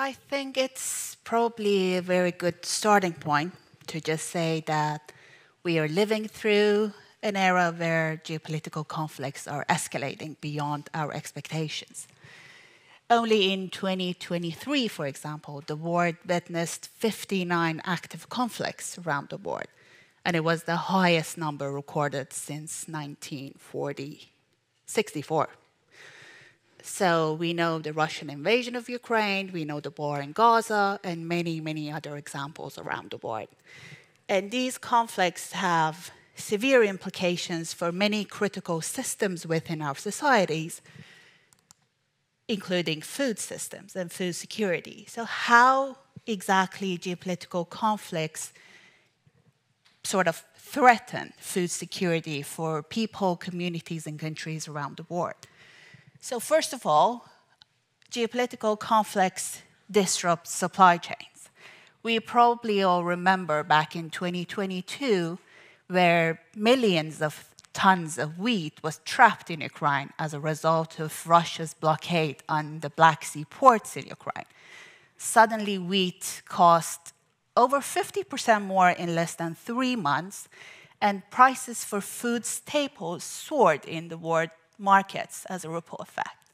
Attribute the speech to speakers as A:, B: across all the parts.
A: I think it's probably a very good starting point to just say that we are living through an era where geopolitical conflicts are escalating beyond our expectations. Only in 2023, for example, the world witnessed 59 active conflicts around the world, and it was the highest number recorded since 1964. So we know the Russian invasion of Ukraine, we know the war in Gaza, and many, many other examples around the world. And these conflicts have severe implications for many critical systems within our societies, including food systems and food security. So how exactly geopolitical conflicts sort of threaten food security for people, communities, and countries around the world? So first of all, geopolitical conflicts disrupt supply chains. We probably all remember back in 2022, where millions of tons of wheat was trapped in Ukraine as a result of Russia's blockade on the Black Sea ports in Ukraine. Suddenly, wheat cost over 50% more in less than 3 months, and prices for food staples soared in the world markets as a ripple effect.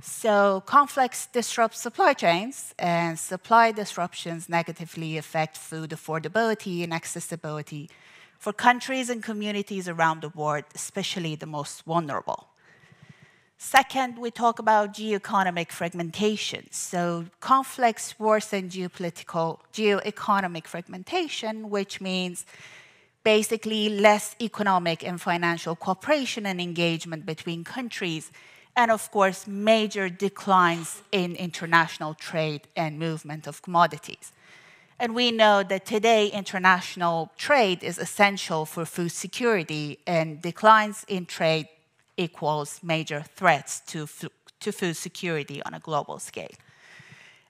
A: So conflicts disrupt supply chains, and supply disruptions negatively affect food affordability and accessibility for countries and communities around the world, especially the most vulnerable. Second, we talk about geoeconomic fragmentation. So conflicts worsen geoeconomic fragmentation, which means basically less economic and financial cooperation and engagement between countries, and of course, major declines in international trade and movement of commodities. And we know that today, international trade is essential for food security, and declines in trade equals major threats to food security on a global scale.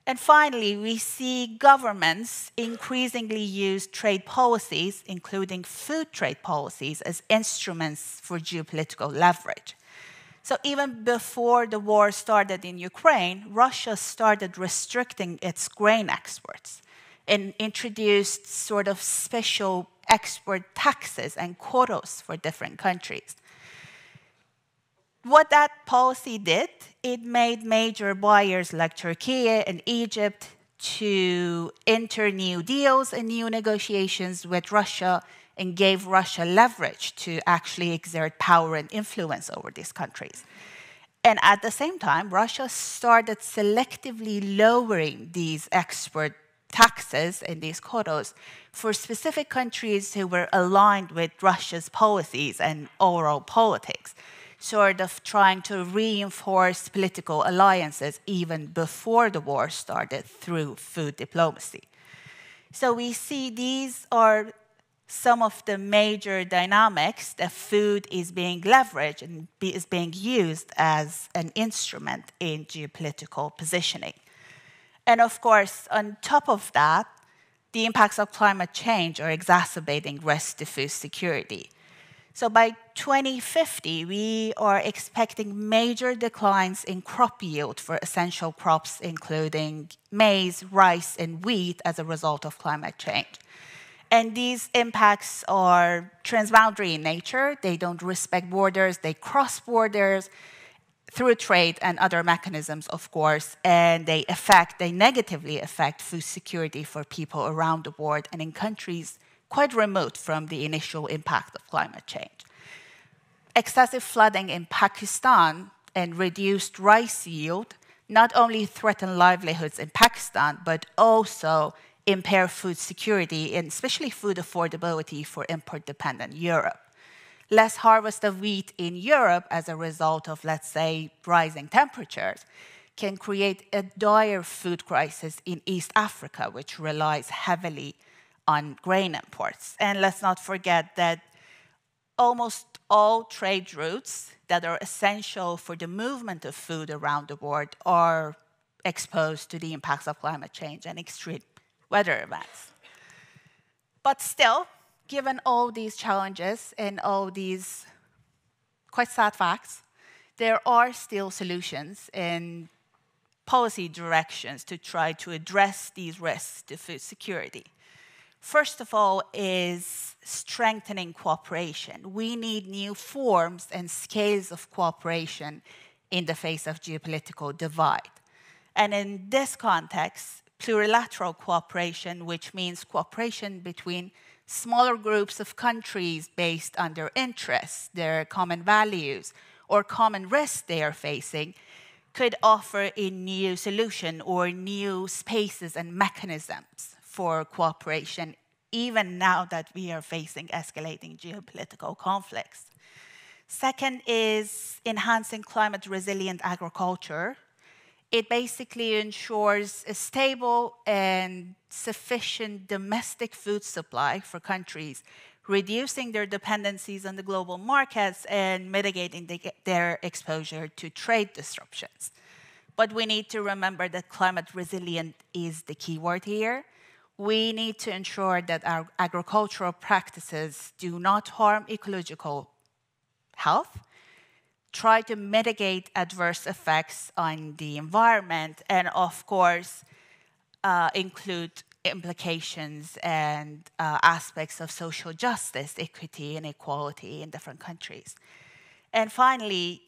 A: And finally, we see governments increasingly use trade policies, including food trade policies, as instruments for geopolitical leverage. So even before the war started in Ukraine, Russia started restricting its grain exports and introduced sort of special export taxes and quotas for different countries. What that policy did, it made major buyers like Turkey and Egypt to enter new deals and new negotiations with Russia, and gave Russia leverage to actually exert power and influence over these countries. And at the same time, Russia started selectively lowering these export taxes and these quotas for specific countries who were aligned with Russia's policies and overall politics, sort of trying to reinforce political alliances even before the war started through food diplomacy. So we see these are some of the major dynamics that food is being leveraged and is being used as an instrument in geopolitical positioning. And of course, on top of that, the impacts of climate change are exacerbating risks to food security. So by 2050, we are expecting major declines in crop yield for essential crops, including maize, rice, and wheat as a result of climate change. And these impacts are transboundary in nature. They don't respect borders. They cross borders through trade and other mechanisms, of course, and they negatively affect food security for people around the world and in countries quite remote from the initial impact of climate change. Excessive flooding in Pakistan and reduced rice yield not only threaten livelihoods in Pakistan, but also impair food security and especially food affordability for import-dependent Europe. Less harvest of wheat in Europe as a result of, let's say, rising temperatures can create a dire food crisis in East Africa, which relies heavily on grain imports. And let's not forget that almost all trade routes that are essential for the movement of food around the world are exposed to the impacts of climate change and extreme weather events. But still, given all these challenges and all these quite sad facts, there are still solutions, and policy directions to try to address these risks to food security. First of all is strengthening cooperation. We need new forms and scales of cooperation in the face of geopolitical divide. And in this context, plurilateral cooperation, which means cooperation between smaller groups of countries based on their interests, their common values, or common risks they are facing, could offer a new solution or new spaces and mechanisms for cooperation, even now that we are facing escalating geopolitical conflicts. Second is enhancing climate-resilient agriculture. It basically ensures a stable and sufficient domestic food supply for countries, reducing their dependencies on the global markets and mitigating their exposure to trade disruptions. But we need to remember that climate resilient is the key word here. We need to ensure that our agricultural practices do not harm ecological health, try to mitigate adverse effects on the environment, and of course, include implications and aspects of social justice, equity, and equality in different countries. And finally,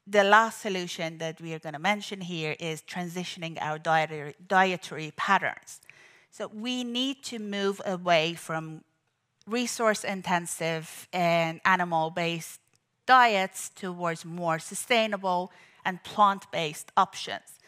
A: the last solution that we are going to mention here is transitioning our dietary patterns. So we need to move away from resource-intensive and animal-based diets towards more sustainable and plant-based options.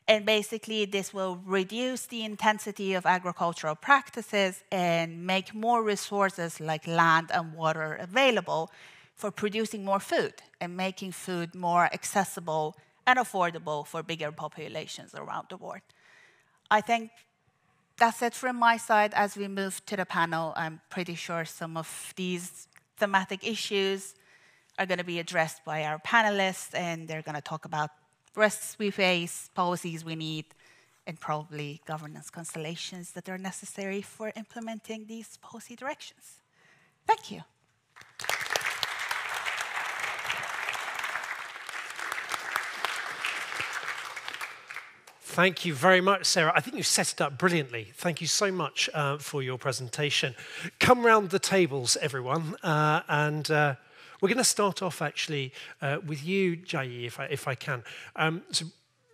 A: And basically, this will reduce the intensity of agricultural practices and make more resources like land and water available for producing more food and making food more accessible and affordable for bigger populations around the world. I think that's it from my side. As we move to the panel, I'm pretty sure some of these thematic issues are going to be addressed by our panelists, and they're going to talk about risks we face, policies we need, and probably governance constellations that are necessary for implementing these policy directions. Thank you.
B: Thank you very much, Sarah. I think you set it up brilliantly. Thank you so much for your presentation. Come round the tables, everyone, and we're going to start off actually with you, Jayi, if I can. So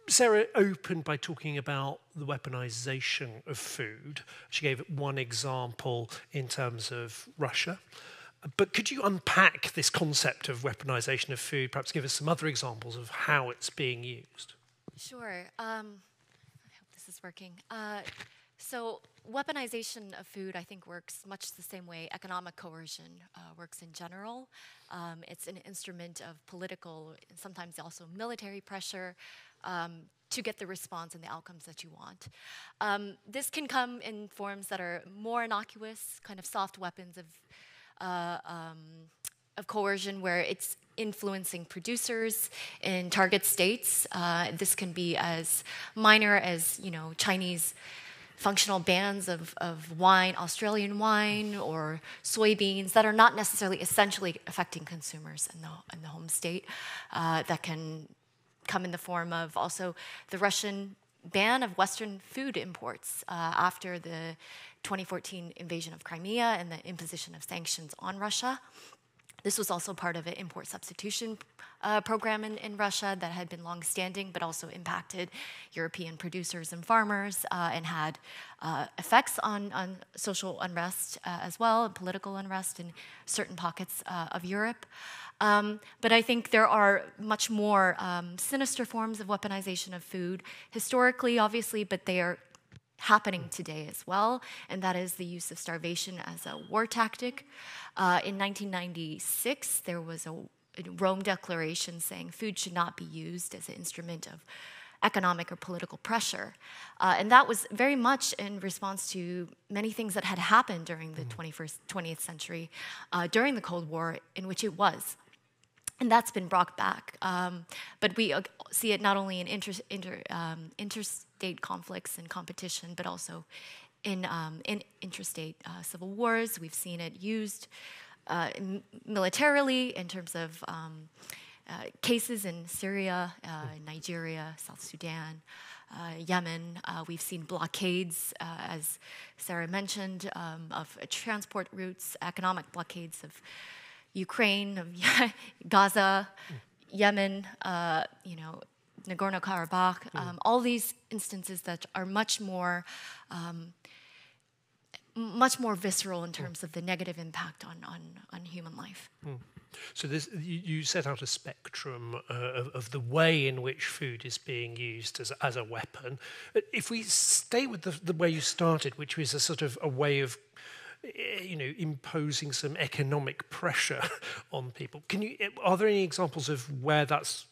B: Sarah opened by talking about the weaponization of food. She gave one example in terms of Russia. But could you unpack this concept of weaponization of food, perhaps give us some other examples of how it's being used?
C: Sure. I hope this is working. So weaponization of food, I think, works much the same way economic coercion works in general. It's an instrument of political, and sometimes also military pressure to get the response and the outcomes that you want. This can come in forms that are more innocuous, kind of soft weapons of coercion, where it's influencing producers in target states. This can be as minor as, Chinese functional bans of wine, Australian wine, or soybeans that are not necessarily essentially affecting consumers in the home state. That can come in the form of also the Russian ban of Western food imports after the 2014 invasion of Crimea and the imposition of sanctions on Russia. This was also part of an import substitution program in Russia that had been long-standing, but also impacted European producers and farmers and had effects on social unrest as well, and political unrest in certain pockets of Europe. But I think there are much more sinister forms of weaponization of food, historically, obviously, but they are happening today as well, and that is the use of starvation as a war tactic. In 1996, there was a Rome Declaration saying food should not be used as an instrument of economic or political pressure. And that was very much in response to many things that had happened during the 20th century, during the Cold War, in which it was. And that's been brought back. But we see it not only in interstate conflicts and competition, but also in interstate civil wars. We've seen it used militarily in terms of cases in Syria, Nigeria, South Sudan, Yemen. We've seen blockades, as Sarah mentioned, of transport routes, economic blockades of Ukraine, of Gaza, Yemen, Nagorno-Karabakh, all these instances that are much more visceral in terms of the negative impact on human life.
B: So you set out a spectrum of the way in which food is being used as a weapon. If we stay with the way you started, which was a sort of a way of imposing some economic pressure on people, are there any examples of where that's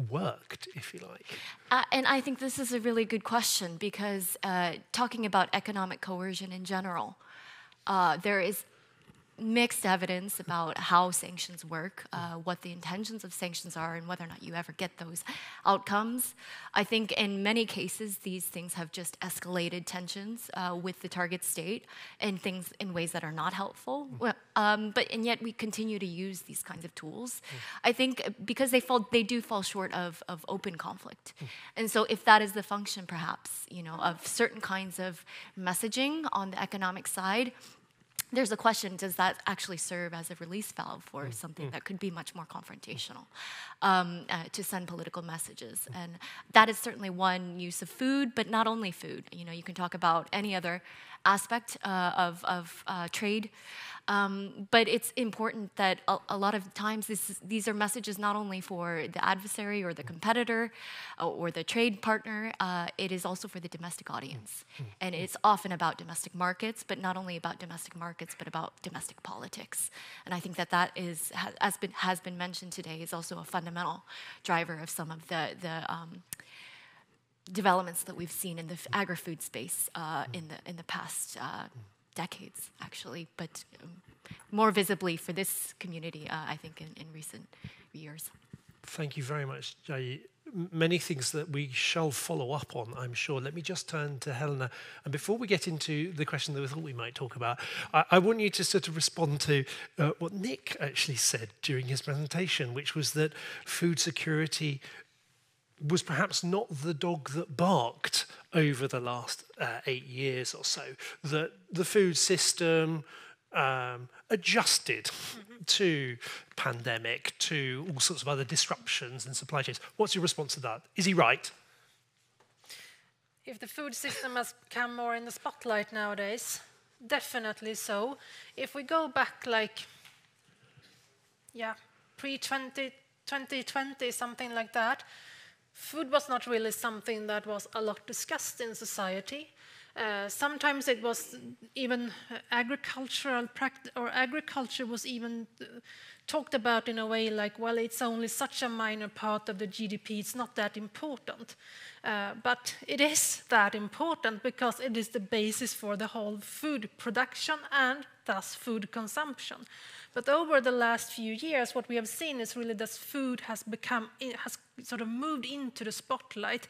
B: worked, if you like?
C: And I think this is a really good question, because talking about economic coercion in general, there is mixed evidence about how sanctions work, what the intentions of sanctions are, and whether or not you ever get those outcomes. I think in many cases, these things have just escalated tensions with the target state and things in ways that are not helpful. And yet we continue to use these kinds of tools. I think because they do fall short of open conflict. And so if that is the function, perhaps, of certain kinds of messaging on the economic side, there's a question, does that actually serve as a release valve for something that could be much more confrontational, to send political messages? And that is certainly one use of food, but not only food. You can talk about any other aspect of trade. But it's important that a lot of times these are messages not only for the adversary or the competitor or the trade partner, it is also for the domestic audience. And it's often about domestic markets, but not only about domestic markets, but about domestic politics. And I think that has been mentioned today, is also a fundamental driver of some of the developments that we've seen in the agri-food space in the past decades, actually, but more visibly for this community, I think, in recent years.
B: Thank you very much, Jai. Many things that we shall follow up on, I'm sure. Let me just turn to Helena. And before we get into the question that we thought we might talk about, I want you to sort of respond to what Nick actually said during his presentation, which was that food security was perhaps not the dog that barked over the last 8 years or so, that the food system adjusted to pandemic, to all sorts of other disruptions in supply chains. What's your response to that? Is he right?
D: If the food system has become more in the spotlight nowadays, definitely so. If we go back pre-2020, something like that, food was not really something that was a lot discussed in society. Sometimes it was even agricultural practice, or agriculture was even talked about in a way like, well, it's only such a minor part of the GDP, it's not that important. But it is that important, because it is the basis for the whole food production and thus food consumption. But over the last few years, what we have seen is really that food has sort of moved into the spotlight,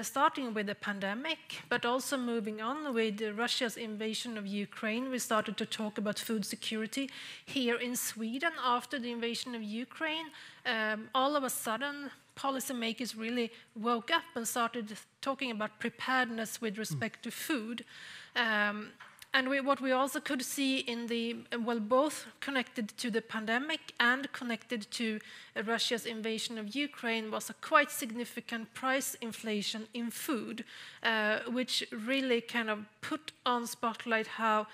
D: starting with the pandemic, but also moving on with Russia's invasion of Ukraine. We started to talk about food security here in Sweden after the invasion of Ukraine. All of a sudden, policymakers really woke up and started talking about preparedness with respect to food. And what we also could see in both connected to the pandemic and connected to Russia's invasion of Ukraine, was a quite significant price inflation in food, which really kind of put on spotlight how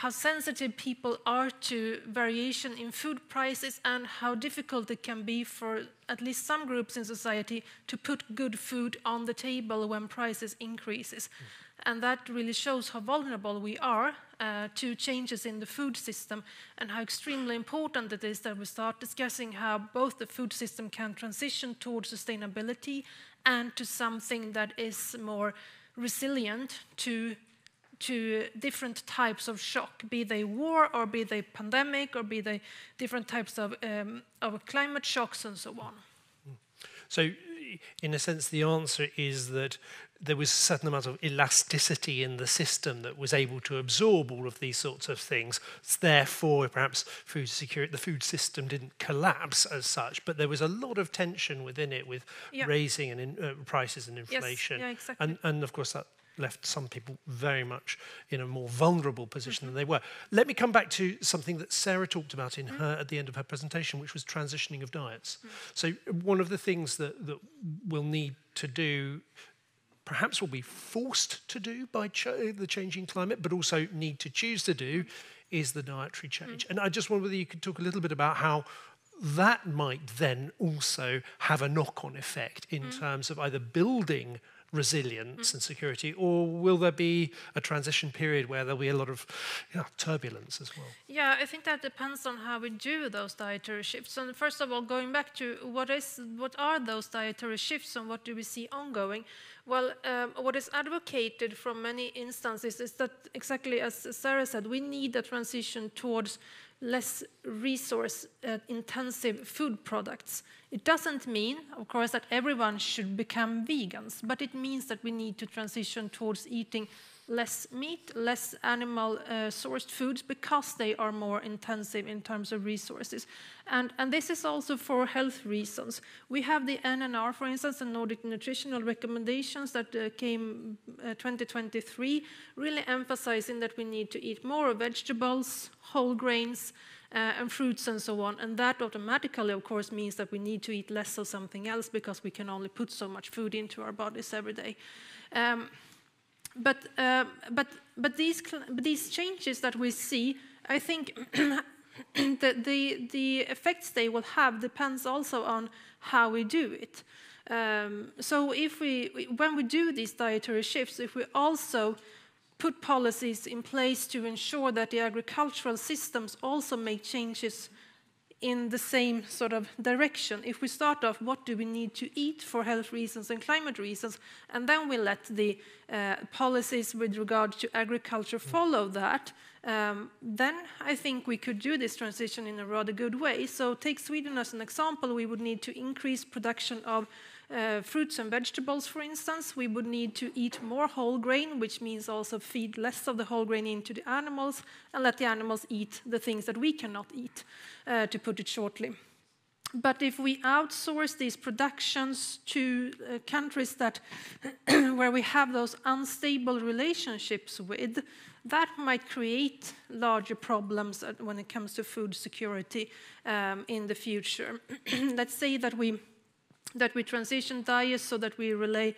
D: sensitive people are to variation in food prices, and how difficult it can be for at least some groups in society to put good food on the table when prices increases. And that really shows how vulnerable we are to changes in the food system, and how extremely important it is that we start discussing how both the food system can transition towards sustainability and to something that is more resilient to different types of shock, be they war, or be they pandemic, or be they different types of climate shocks and so on.
B: So, in a sense, the answer is that there was a certain amount of elasticity in the system that was able to absorb all of these sorts of things. Therefore, perhaps food security, the food system didn't collapse as such, but there was a lot of tension within it with raising and prices and inflation.
D: Yes, exactly.
B: And of course, that left some people very much in a more vulnerable position than they were. Let me come back to something that Sarah talked about in her at the end of her presentation, which was transitioning of diets. So one of the things that we'll need to do, perhaps will be forced to do by the changing climate, but also need to choose to do, is the dietary change. And I just wonder whether you could talk a little bit about how that might then also have a knock-on effect in terms of either building resilience and security, or will there be a transition period where there'll be a lot of turbulence as well?
D: Yeah, I think that depends on how we do those dietary shifts. And first of all, going back to what are those dietary shifts and what do we see ongoing? Well, what is advocated from many instances is that, exactly as Sarah said, we need a transition towards less resource-intensive food products. It doesn't mean, of course, that everyone should become vegans, but it means that we need to transition towards eating less meat, less animal-sourced foods, because they are more intensive in terms of resources. And this is also for health reasons. We have the NNR, for instance, the Nordic Nutritional Recommendations that came 2023, really emphasizing that we need to eat more vegetables, whole grains, and fruits and so on. And that automatically, of course, means that we need to eat less of something else because we can only put so much food into our bodies every day. But these changes that we see, I think the effects they will have depends also on how we do it. So if when we do these dietary shifts, if we also put policies in place to ensure that the agricultural systems also make changes in the same sort of direction. If we start off, what do we need to eat for health reasons and climate reasons, and then we let the policies with regard to agriculture follow that, then I think we could do this transition in a rather good way. So take Sweden as an example. We would need to increase production of fruits and vegetables, for instance. We would need to eat more whole grain, which means also feed less of the whole grain into the animals and let the animals eat the things that we cannot eat, to put it shortly. But if we outsource these productions to countries that where we have those unstable relationships with, that might create larger problems when it comes to food security in the future. Let's say that we transition diets so that we rely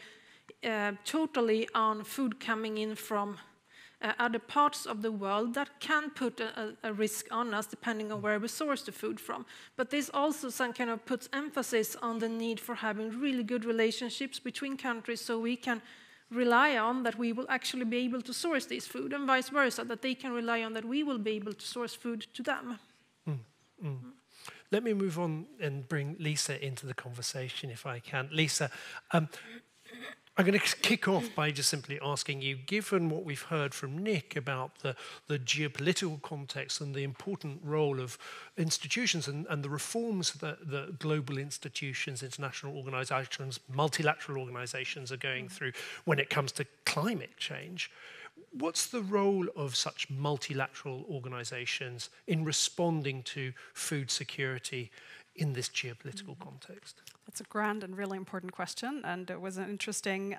D: totally on food coming in from other parts of the world. That can put a risk on us depending on where we source the food from. But this also some kind of puts emphasis on the need for having really good relationships between countries, so we can rely on that we will actually be able to source this food, and vice versa, that they can rely on that we will be able to source food to them.
B: Let me move on and bring Lisa into the conversation, if I can. Lisa, I'm going to kick off by just simply asking you, given what we've heard from Nick about the geopolitical context and the important role of institutions and the reforms that the global institutions, international organizations, multilateral organizations are going through when it comes to climate change, what's the role of such multilateral organizations in responding to food security in this geopolitical context?
E: That's a grand and really important question, and it was an interesting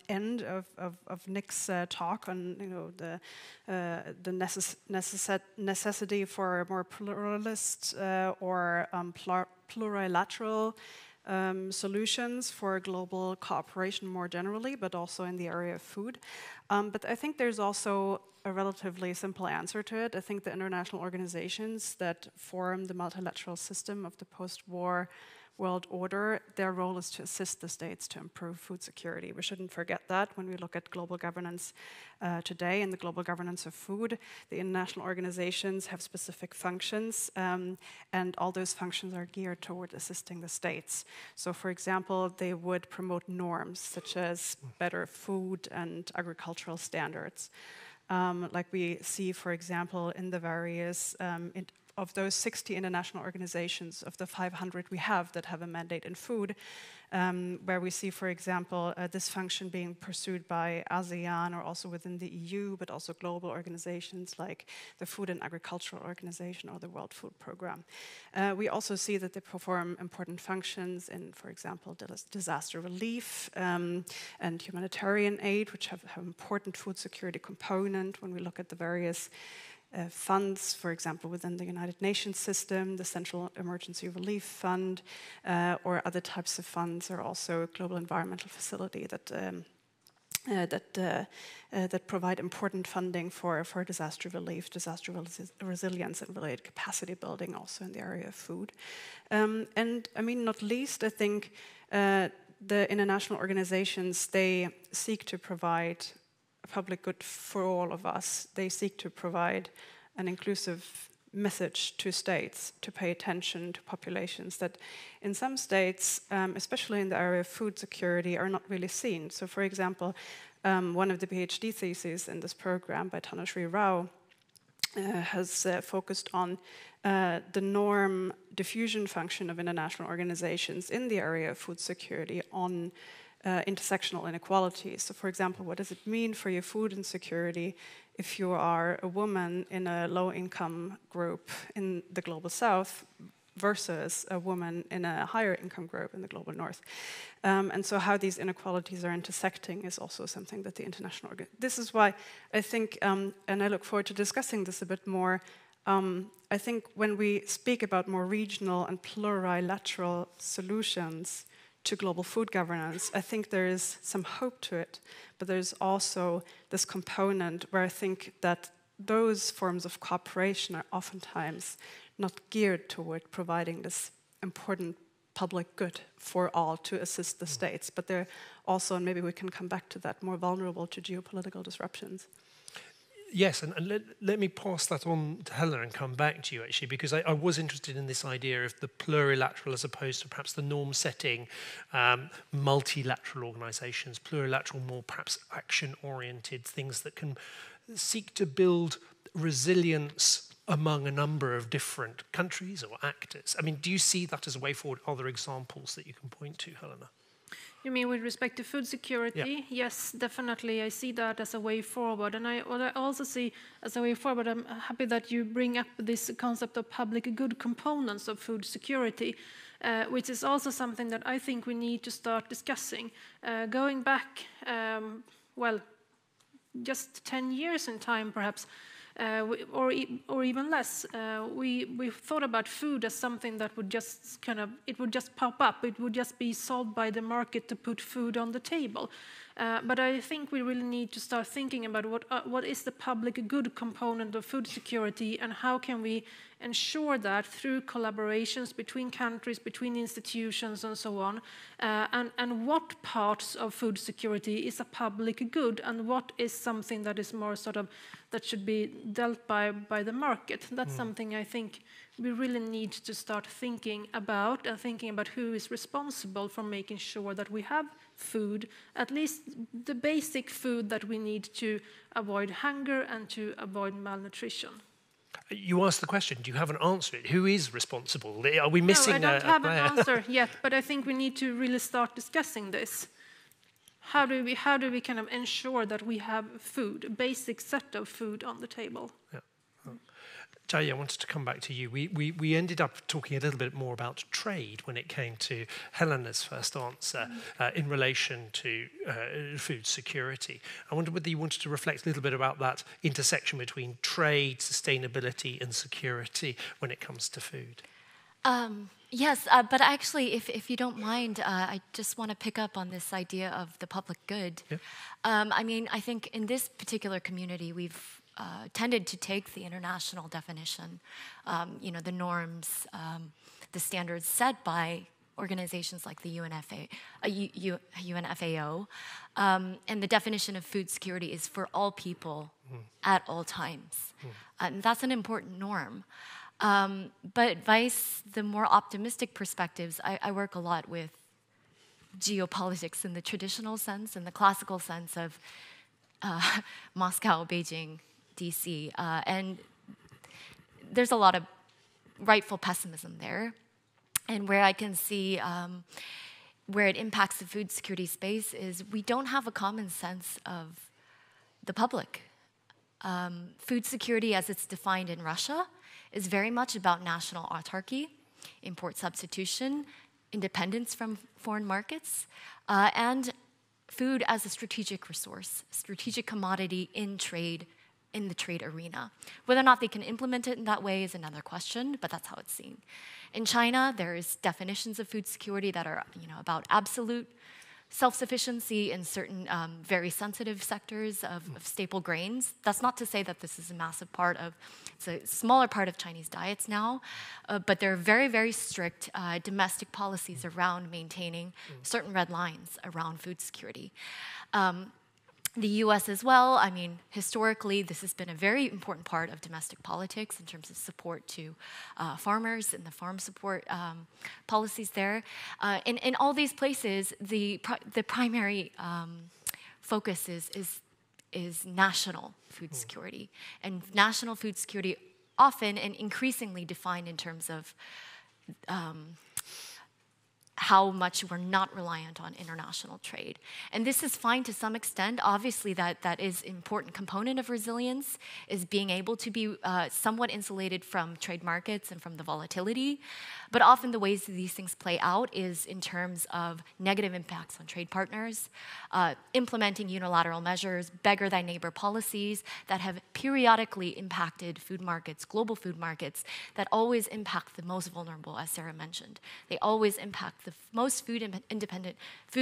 E: end of Nick's talk on the necessity for more pluralist or plurilateral solutions for global cooperation more generally, but also in the area of food. But I think there's also a relatively simple answer to it. I think the international organizations that form the multilateral system of the post-war world order, their role is to assist the states to improve food security. We shouldn't forget that when we look at global governance today and the global governance of food. The international organizations have specific functions, and all those functions are geared toward assisting the states. So, for example, they would promote norms such as better food and agricultural standards. Like we see, for example, in the various of those 60 international organizations, of the 500 we have that have a mandate in food, where we see, for example, this function being pursued by ASEAN or also within the EU, but also global organizations like the Food and Agricultural Organization or the World Food Programme. We also see that they perform important functions in, for example, disaster relief and humanitarian aid, which have an important food security component when we look at the various funds, for example, within the United Nations system, the Central Emergency Relief Fund, or other types of funds, or also a Global Environmental Facility that provide important funding for disaster relief, disaster resilience, and related capacity building, also in the area of food. And I mean, not least, I think the international organizations, they seek to provide a public good for all of us. They seek to provide an inclusive message to states to pay attention to populations that in some states, especially in the area of food security, are not really seen. So for example, one of the PhD theses in this program by Tanushree Rao has focused on the norm diffusion function of international organizations in the area of food security on intersectional inequalities. So for example, what does it mean for your food insecurity if you are a woman in a low-income group in the global south versus a woman in a higher income group in the global north? And so how these inequalities are intersecting is also something that the international... This is why I think, and I look forward to discussing this a bit more, I think when we speak about more regional and plurilateral solutions to global food governance, I think there is some hope to it, but there's also this component where I think that those forms of cooperation are oftentimes not geared toward providing this important public good for all to assist the states, but they're also, and maybe we can come back to that, more vulnerable to geopolitical disruptions.
B: Yes, and let me pass that on to Helena and come back to you, actually, because I was interested in this idea of the plurilateral as opposed to perhaps the norm-setting multilateral organisations, plurilateral, more perhaps action-oriented things that can seek to build resilience among a number of different countries or actors. I mean, do you see that as a way forward? Are there examples that you can point to, Helena?
D: You mean with respect to food security?
B: Yeah.
D: Yes, definitely. I see that as a way forward. And what I also see as a way forward, I'm happy that you bring up this concept of public good components of food security, which is also something that I think we need to start discussing. Going back, well, just 10 years in time, perhaps, or even less, we thought about food as something that would just it would just pop up. It would just be solved by the market to put food on the table. But I think we really need to start thinking about what is the public good component of food security, and how can we ensure that through collaborations between countries, between institutions, and so on, and what parts of food security is a public good, and what is something that is more that should be dealt by the market. That's something I think we really need to start thinking about, and thinking about who is responsible for making sure that we have food, at least the basic food that we need to avoid hunger and to avoid malnutrition.
B: You asked the question, do you have an answer? Who is responsible? Are we missing
D: No, I don't have an answer yet, but I think we need to really start discussing this. How do we kind of ensure that we have food, a basic set of food on the table?
B: Yeah. Jaya, I wanted to come back to you. We ended up talking a little bit more about trade when it came to Helena's first answer in relation to food security. I wondered whether you wanted to reflect a little bit about that intersection between trade, sustainability, and security when it comes to food.
C: Yes, but actually, if you don't mind, I just want to pick up on this idea of the public good.
B: Yeah.
C: I mean, I think in this particular community, we've tended to take the international definition, the norms, the standards set by organizations like the UNFAO, and the definition of food security is for all people at all times. And that's an important norm. But vice the more optimistic perspectives, I work a lot with geopolitics in the traditional sense, in the classical sense of Moscow, Beijing, DC, and there's a lot of rightful pessimism there. And where I can see where it impacts the food security space is we don't have a common sense of the public. Food security, as it's defined in Russia, is very much about national autarky, import substitution, independence from foreign markets, and food as a strategic resource, strategic commodity in trade, in the trade arena. Whether or not they can implement it in that way is another question, but that's how it's seen. In China, there's definitions of food security that are, about absolute self-sufficiency in certain very sensitive sectors of staple grains. That's not to say that this is a massive part of, it's a smaller part of Chinese diets now, but there are very, very strict domestic policies around maintaining certain red lines around food security. The US as well, I mean, historically, this has been a very important part of domestic politics in terms of support to farmers and the farm support policies there. In all these places, the primary focus is national food security. And national food security often and increasingly defined in terms of how much we're not reliant on international trade. And this is fine to some extent. Obviously, that is an important component of resilience, is being able to be somewhat insulated from trade markets and from the volatility. But often the ways that these things play out is in terms of negative impacts on trade partners, implementing unilateral measures, beggar-thy-neighbor policies that have periodically impacted food markets, global food markets, that always impact the most vulnerable, as Sarah mentioned. They always impact the most food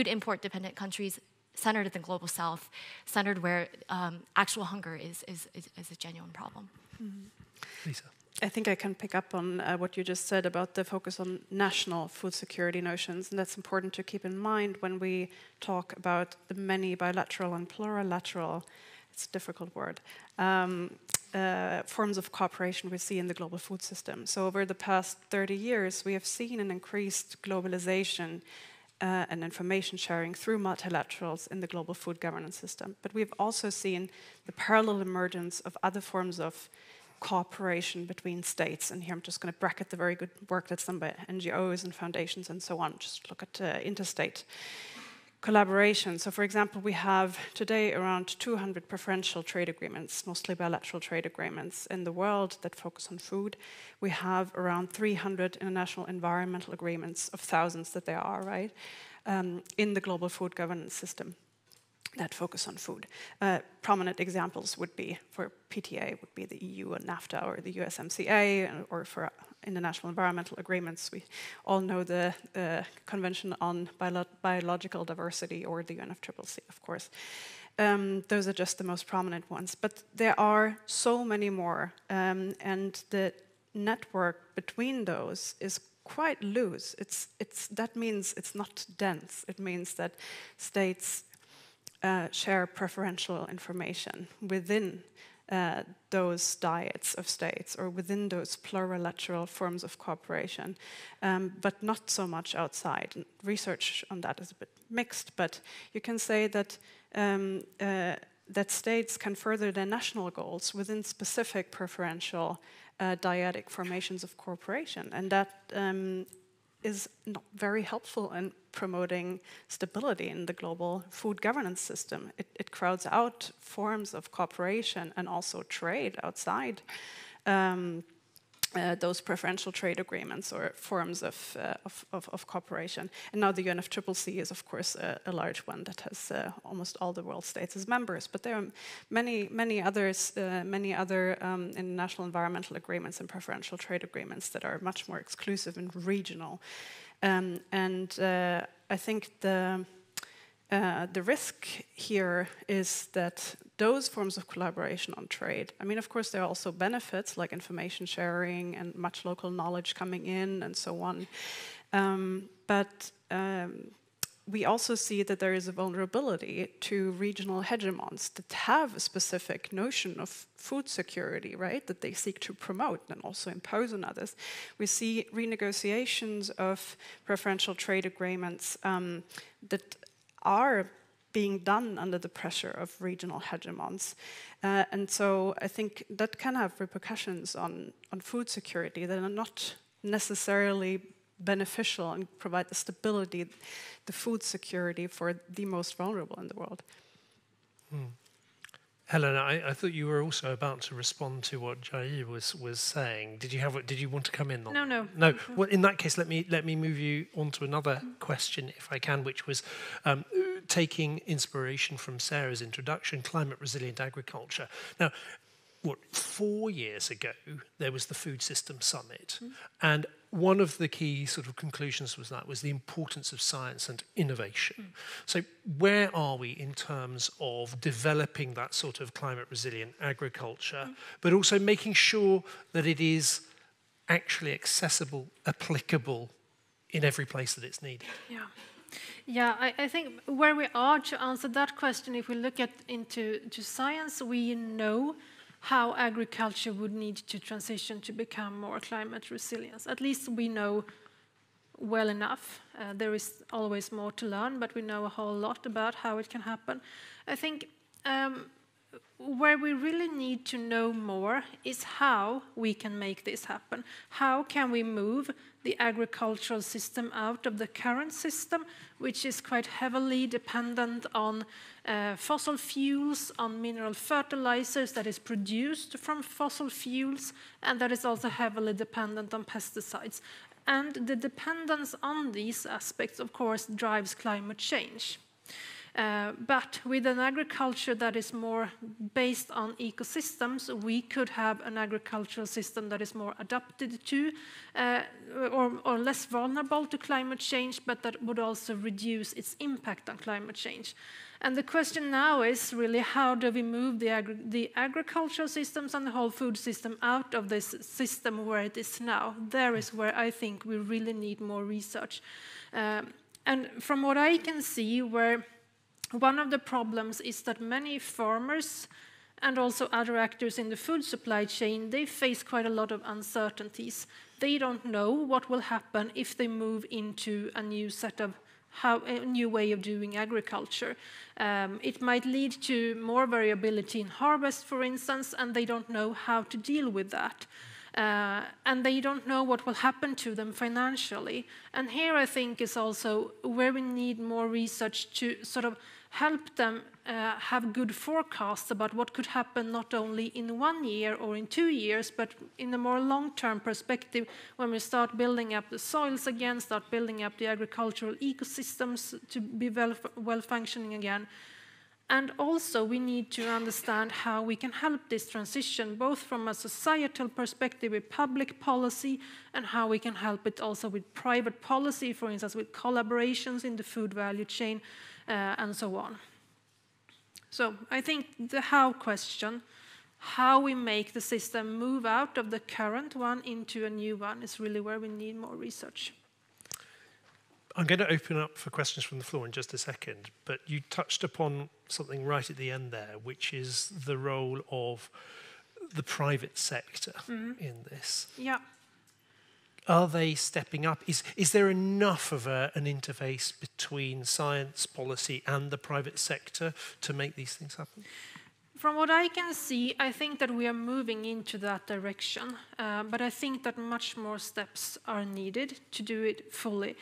C: import dependent countries centered in the global south, centered where actual hunger is a genuine problem.
B: Lisa.
E: I think I can pick up on what you just said about the focus on national food security notions, and that's important to keep in mind when we talk about the many bilateral and plurilateral, it's a difficult word, forms of cooperation we see in the global food system. So over the past 30 years, we have seen an increased globalization and information sharing through multilaterals in the global food governance system. But we've also seen the parallel emergence of other forms of cooperation between states. And here I'm just going to bracket the very good work that's done by NGOs and foundations and so on. Just look at interstate collaboration. So for example, we have today around 200 preferential trade agreements, mostly bilateral trade agreements in the world that focus on food. We have around 300 international environmental agreements, of thousands that there are, right, in the global food governance system that focus on food. Prominent examples would be, for PTA, would be the EU and NAFTA or the USMCA, or for international environmental agreements, we all know the Convention on Biological Diversity, or the UNFCCC, of course. Those are just the most prominent ones. But there are so many more, and the network between those is quite loose. That means it's not dense. It means that states share preferential information within those diets of states or within those plurilateral forms of cooperation, but not so much outside. And research on that is a bit mixed, but you can say that that states can further their national goals within specific preferential dyadic formations of cooperation, and that is not very helpful in promoting stability in the global food governance system. It crowds out forms of cooperation and also trade outside those preferential trade agreements or forms of cooperation. And now the UNFCCC is, of course, a large one that has almost all the world states as members. But there are many other international environmental agreements and preferential trade agreements that are much more exclusive and regional. I think the risk here is that those forms of collaboration on trade, I mean, of course, there are also benefits like information sharing and much local knowledge coming in and so on. But we also see that there is a vulnerability to regional hegemons that have a specific notion of food security, right, that they seek to promote and also impose on others. We see renegotiations of preferential trade agreements that are being done under the pressure of regional hegemons. And so I think that can have repercussions on food security that are not necessarily beneficial and provide the stability, the food security for the most vulnerable in the world.
B: Helena, I thought you were also about to respond to what Jair was saying. Did you want to come in on
D: No,
B: that?
D: no.
B: No. Well, in that case, let me move you on to another question, if I can, which was taking inspiration from Sarah's introduction, climate resilient agriculture. Now, 4 years ago, there was the Food System Summit, and one of the key sort of conclusions was the importance of science and innovation. So where are we in terms of developing that sort of climate resilient agriculture, but also making sure that it is actually accessible, applicable in every place that it's needed?
D: Yeah, I think where we are, to answer that question, if we look into science, we know how agriculture would need to transition to become more climate resilient. At least we know well enough. There is always more to learn, but we know a whole lot about how it can happen. I think where we really need to know more is how we can make this happen. How can we move the agricultural system out of the current system, which is quite heavily dependent on fossil fuels, on mineral fertilizers that is produced from fossil fuels, and that is also heavily dependent on pesticides. And the dependence on these aspects, of course, drives climate change. But with an agriculture that is more based on ecosystems, we could have an agricultural system that is more adapted to or less vulnerable to climate change, but that would also reduce its impact on climate change. And the question now is really, how do we move the agricultural systems and the whole food system out of this system where it is now? There is where I think we really need more research. And from what I can see, where one of the problems is that many farmers and also other actors in the food supply chain, they face quite a lot of uncertainties. They don't know what will happen if they move into a new set of a new way of doing agriculture. It might lead to more variability in harvest, for instance, and they don't know how to deal with that. And they don't know what will happen to them financially. And here I think is also where we need more research to sort of help them have good forecasts about what could happen not only in 1 year or in 2 years, but in a more long-term perspective when we start building up the soils again, start building up the agricultural ecosystems to be well-functioning again. And also we need to understand how we can help this transition, both from a societal perspective with public policy and how we can help it also with private policy, for instance, with collaborations in the food value chain and so on. So I think the how question, how we make the system move out of the current one into a new one, is really where we need more research.
B: I'm going to open up for questions from the floor in just a second, but you touched upon something right at the end there, which is the role of the private sector in this.
D: Yeah.
B: Are they stepping up? Is there enough of an interface between science, policy, and the private sector to make these things happen?
D: From what I can see, I think that we are moving into that direction, but I think that much more steps are needed to do it fully.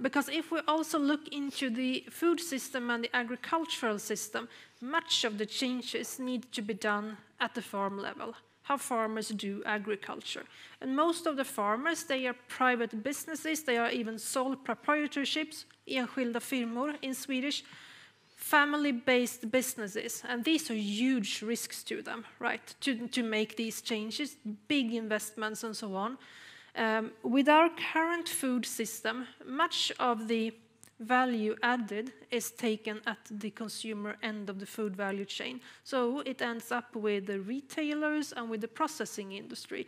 D: Because if we also look into the food system and the agricultural system, much of the changes need to be done at the farm level, how farmers do agriculture. And most of the farmers, they are private businesses, they are even sole proprietorships, enskilda firmor in Swedish, family-based businesses, and these are huge risks to them, right, to make these changes, big investments and so on. With our current food system, much of the value added is taken at the consumer end of the food value chain. So it ends up with the retailers and with the processing industry,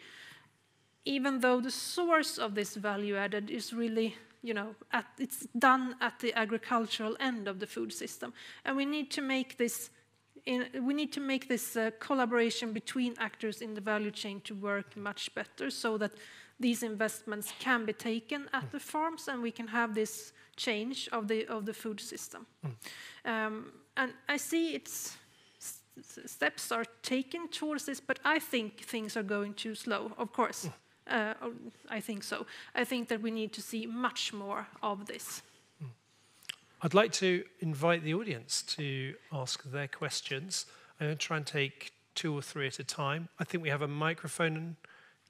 D: even though the source of this value added is really, you know, it's done at the agricultural end of the food system. And we need to make this collaboration between actors in the value chain to work much better, so that these investments can be taken at the farms, and we can have this change of the food system. And I see steps are taken towards this, but I think things are going too slow, of course. I think so. I think that we need to see much more of this.
B: I'd like to invite the audience to ask their questions. I'm going to try and take 2 or 3 at a time. I think we have a microphone.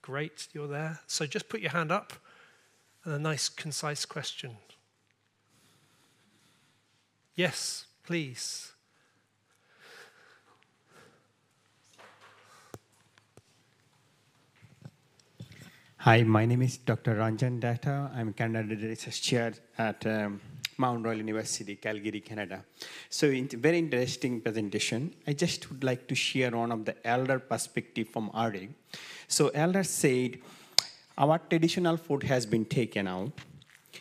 B: Great, you're there. So just put your hand up and a nice, concise question. Yes, please.
F: Hi, my name is Dr. Ranjan Datta. I'm a Canada Research Chair at Mount Royal University, Calgary, Canada. So it's a very interesting presentation. I just would like to share one of the elder perspective from Arctic. So elder said, our traditional food has been taken out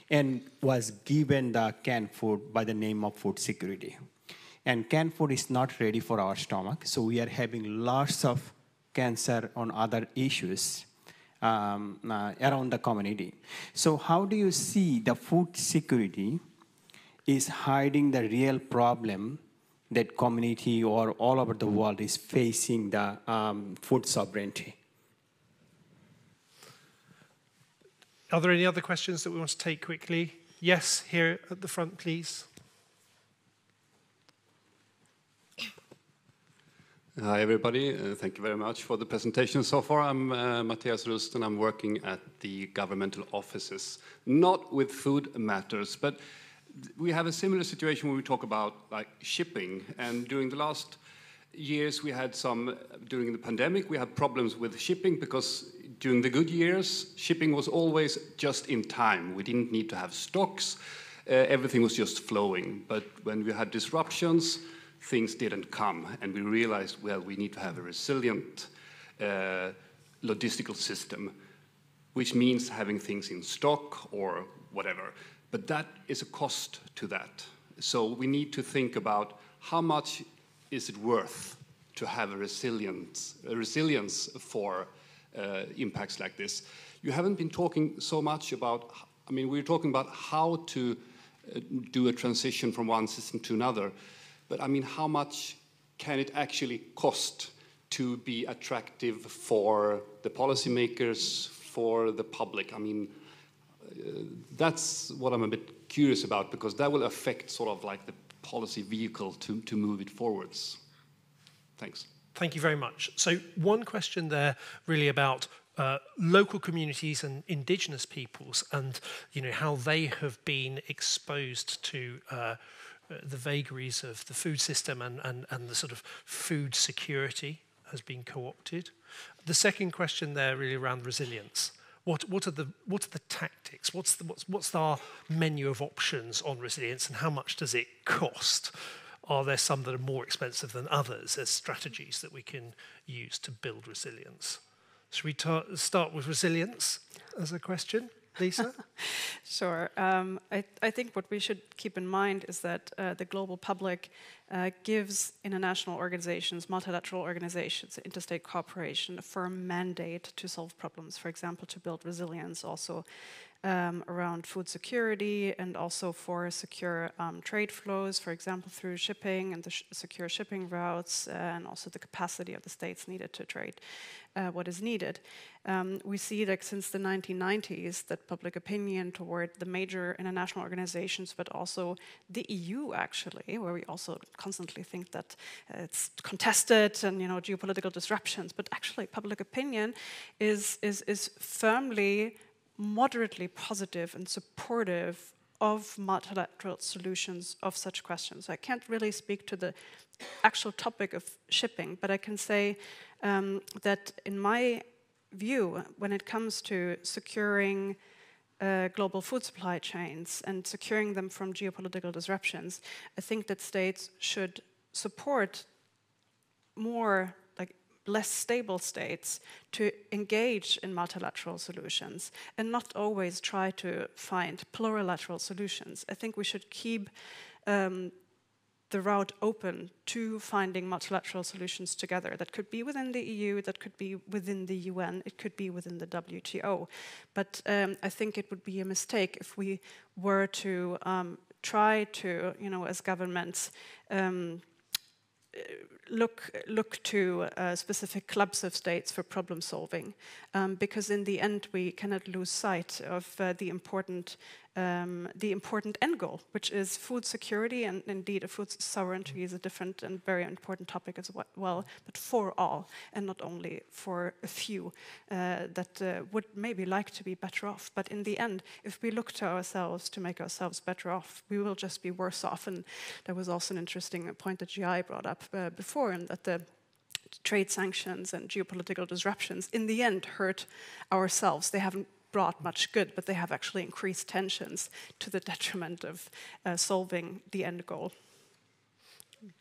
F: and was given the canned food by the name of food security. And canned food is not ready for our stomach, so we are having lots of cancer on other issues around the community. So how do you see the food security is hiding the real problem that community or all over the world is facing the food sovereignty?
B: Are there any other questions that we want to take quickly? Yes, here at the front, please.
G: Hi, everybody. Thank you very much for the presentation so far. I'm Matthias Rust, and I'm working at the governmental offices, not with food matters, but we have a similar situation when we talk about like shipping. And during the last years, we had during the pandemic, we had problems with shipping because during the good years, shipping was always just in time. We didn't need to have stocks. Everything was just flowing. But when we had disruptions, things didn't come, and we realized, well, we need to have a resilient logistical system, which means having things in stock or whatever. But that is a cost to that. So we need to think about how much is it worth to have a resilience for impacts like this. You haven't been talking so much about, I mean, we're talking about how to do a transition from one system to another. But I mean, how much can it actually cost to be attractive for the policymakers, for the public? I mean, that's what I'm a bit curious about, because that will affect sort of like the policy vehicle to move it forwards. Thanks.
B: Thank you very much. So one question there really about local communities and indigenous peoples and how they have been exposed to the vagaries of the food system and the sort of food security has been co-opted. The second question there really around resilience. What are the tactics? What's our menu of options on resilience, and how much does it cost? Are there some that are more expensive than others as strategies that we can use to build resilience? Should we start with resilience as a question? Lisa?
E: Sure. I think what we should keep in mind is that the global public gives international organizations, multilateral organizations, interstate cooperation a firm mandate to solve problems, for example, to build resilience also around food security and also for secure trade flows, for example, through shipping and the secure shipping routes and also the capacity of the states needed to trade what is needed. We see that since the 1990s that public opinion toward the major international organizations, but also the EU actually, where we also constantly think that it's contested and geopolitical disruptions, but actually public opinion is firmly moderately positive and supportive of multilateral solutions of such questions. I can't really speak to the actual topic of shipping, but I can say that in my view, when it comes to securing global food supply chains and securing them from geopolitical disruptions, I think that states should support more less stable states to engage in multilateral solutions and not always try to find plurilateral solutions. I think we should keep the route open to finding multilateral solutions together. That could be within the EU, that could be within the UN, it could be within the WTO. But I think it would be a mistake if we were to try to, as governments, look to specific clubs of states for problem solving, because in the end we cannot lose sight of the important end goal, which is food security, and indeed a food sovereignty is a different and very important topic as well, but for all and not only for a few that would maybe like to be better off. But in the end, if we look to ourselves to make ourselves better off, we will just be worse off. And there was also an interesting point that GI brought up before, and that the trade sanctions and geopolitical disruptions in the end hurt ourselves. They haven't brought much good, but they have actually increased tensions to the detriment of solving the end goal.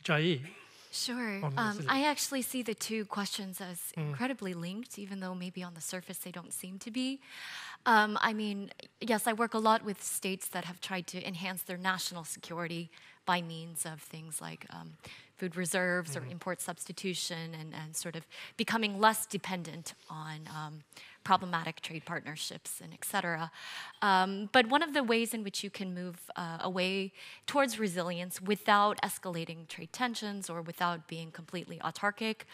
B: Jai?
C: Sure. I actually see the two questions as incredibly linked, even though maybe on the surface they don't seem to be. I mean, yes, I work a lot with states that have tried to enhance their national security by means of things like food reserves or import substitution, and sort of becoming less dependent on problematic trade partnerships and et cetera. But one of the ways in which you can move away towards resilience without escalating trade tensions or without being completely autarkic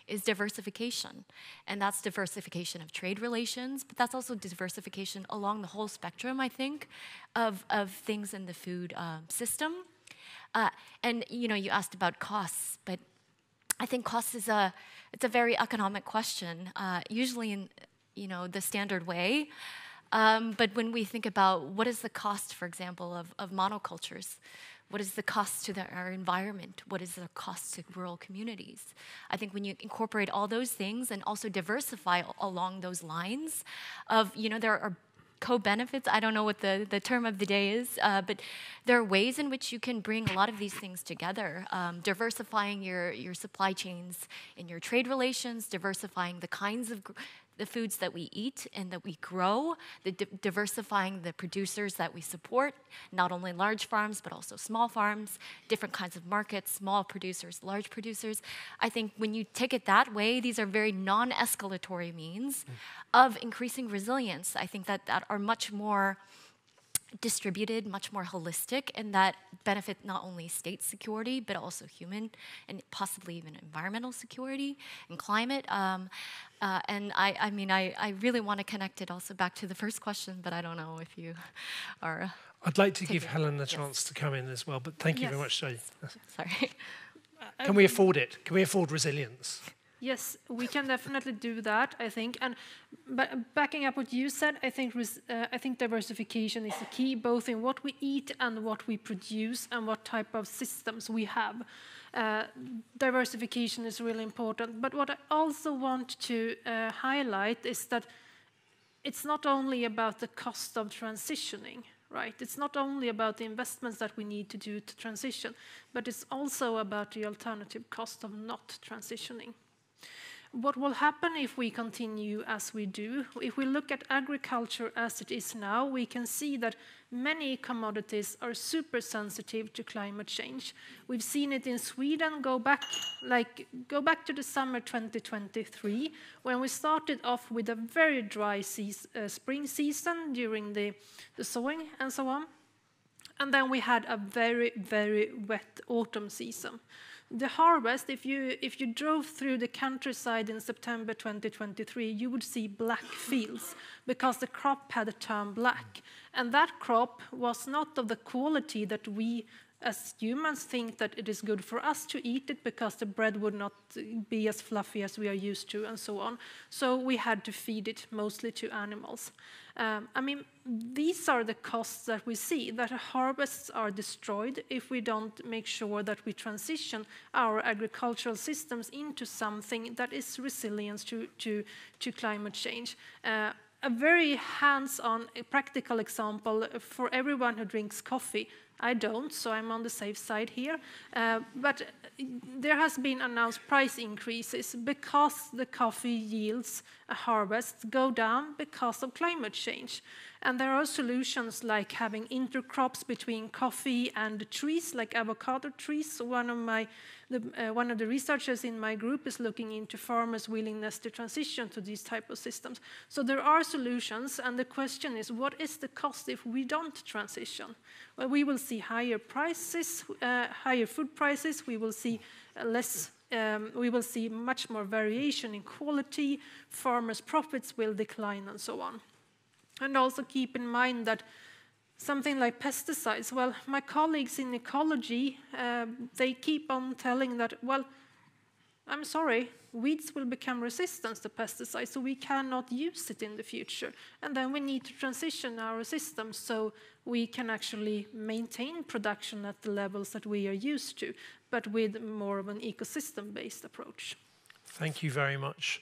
C: is diversification. And that's diversification of trade relations, but that's also diversification along the whole spectrum, I think, of things in the food system. And you asked about costs, but I think costs it's a very economic question, usually in the standard way. But when we think about what is the cost, for example, of monocultures, what is the cost to our environment, what is the cost to rural communities, I think when you incorporate all those things and also diversify along those lines of, there are co-benefits, I don't know what the term of the day is, but there are ways in which you can bring a lot of these things together. Diversifying your supply chains in your trade relations, diversifying the kinds of the foods that we eat and that we grow, diversifying the producers that we support, not only large farms, but also small farms, different kinds of markets, small producers, large producers. I think when you take it that way, these are very non-escalatory means of increasing resilience. I think that are much more distributed, much more holistic, and that benefit not only state security, but also human and possibly even environmental security and climate. And I really want to connect it also back to the first question, but I don't know if you are...
B: I'd like to give Helen a chance to come in as well, but thank you very much, Jai.
C: Sorry.
B: Can we afford it? Can we afford resilience?
D: Yes, we can definitely do that, I think. And backing up what you said, I think diversification is the key, both in what we eat and what we produce and what type of systems we have. Diversification is really important. But what I also want to highlight is that it's not only about the cost of transitioning, right? It's not only about the investments that we need to do to transition, but it's also about the alternative cost of not transitioning. What will happen if we continue as we do? If we look at agriculture as it is now, we can see that many commodities are super sensitive to climate change. We've seen it in Sweden. Go back to the summer 2023, when we started off with a very dry spring season during the sowing and so on. And then we had a very, very wet autumn season. The harvest, if you drove through the countryside in September 2023, you would see black fields because the crop had turned black. And that crop was not of the quality that we as humans think that it is good for us to eat it, because the bread would not be as fluffy as we are used to and so on. So we had to feed it mostly to animals. These are the costs that we see, that harvests are destroyed if we don't make sure that we transition our agricultural systems into something that is resilient to climate change. A very hands-on, practical example for everyone who drinks coffee. I don't, so I'm on the safe side here. But there has been announced price increases because the coffee yields, harvests go down because of climate change. And there are solutions like having intercrops between coffee and trees, like avocado trees. So one of the researchers in my group is looking into farmers' willingness to transition to these type of systems. So there are solutions, and the question is, what is the cost if we don't transition? Well, we will see higher prices, higher food prices. We will see we will see much more variation in quality. Farmers' profits will decline, and so on. And also keep in mind that something like pesticides, well, my colleagues in ecology, they keep on telling that, well, I'm sorry, weeds will become resistant to pesticides, so we cannot use it in the future. And then we need to transition our systems so we can actually maintain production at the levels that we are used to, but with more of an ecosystem-based approach.
B: Thank you very much.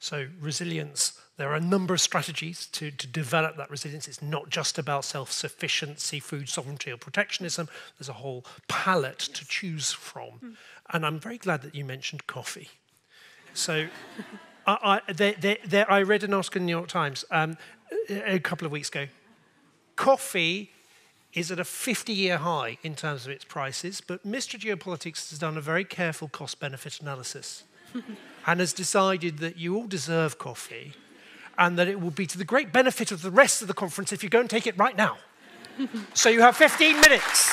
B: So resilience, there are a number of strategies to develop that resilience. It's not just about self-sufficiency, food sovereignty or protectionism. There's a whole palette to choose from. And I'm very glad that you mentioned coffee. So I read an article in the New York Times a couple of weeks ago. Coffee is at a 50-year high in terms of its prices, but Mistra Geopolitics has done a very careful cost-benefit analysis and has decided that you all deserve coffee and that it will be to the great benefit of the rest of the conference if you go and take it right now. So you have 15 minutes.